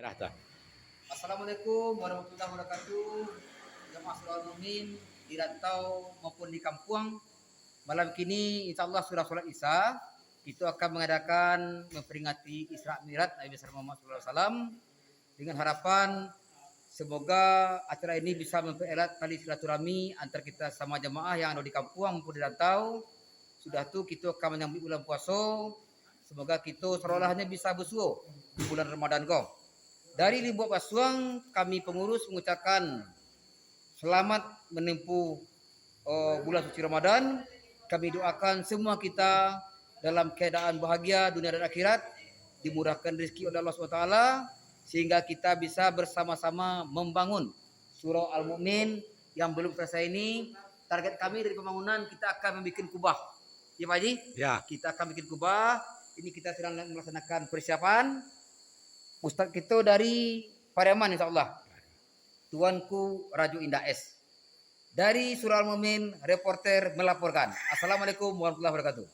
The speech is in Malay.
Rasa. Assalamualaikum warahmatullahi wabarakatuh. Jemaah Surah Al-Mu'min di rantau maupun di kampung. Malam kini insya Allah surah sholat Isya kita akan mengadakan memperingati Isra Mi'raj Nabi besar Muhammad SAW dengan harapan semoga acara ini bisa mempererat tali silaturahmi antara kita sama jemaah yang ada di kampung maupun di rantau. Sudah tu kita akan menyambut bulan puasa. Semoga kita seolah-olahnya bisa bersuah di bulan Ramadan kau. Dari Limbok Pasuang kami pengurus mengucapkan selamat menempuh bulan suci Ramadan. Kami doakan semua kita dalam keadaan bahagia dunia dan akhirat, dimurahkan rezeki oleh Allah SWT, sehingga kita bisa bersama-sama membangun surau Al-Mu'min yang belum selesai ini. Target kami dari pembangunan kita akan membuat kubah. Ya Pak Haji? Ya. Kita akan bikin kubah. Ini kita sedang melaksanakan persiapan. Ustaz kita dari Pariaman insyaAllah. Tuanku Raju Indah S. Dari Surah Al-Mu'min, reporter melaporkan. Assalamualaikum warahmatullahi wabarakatuh.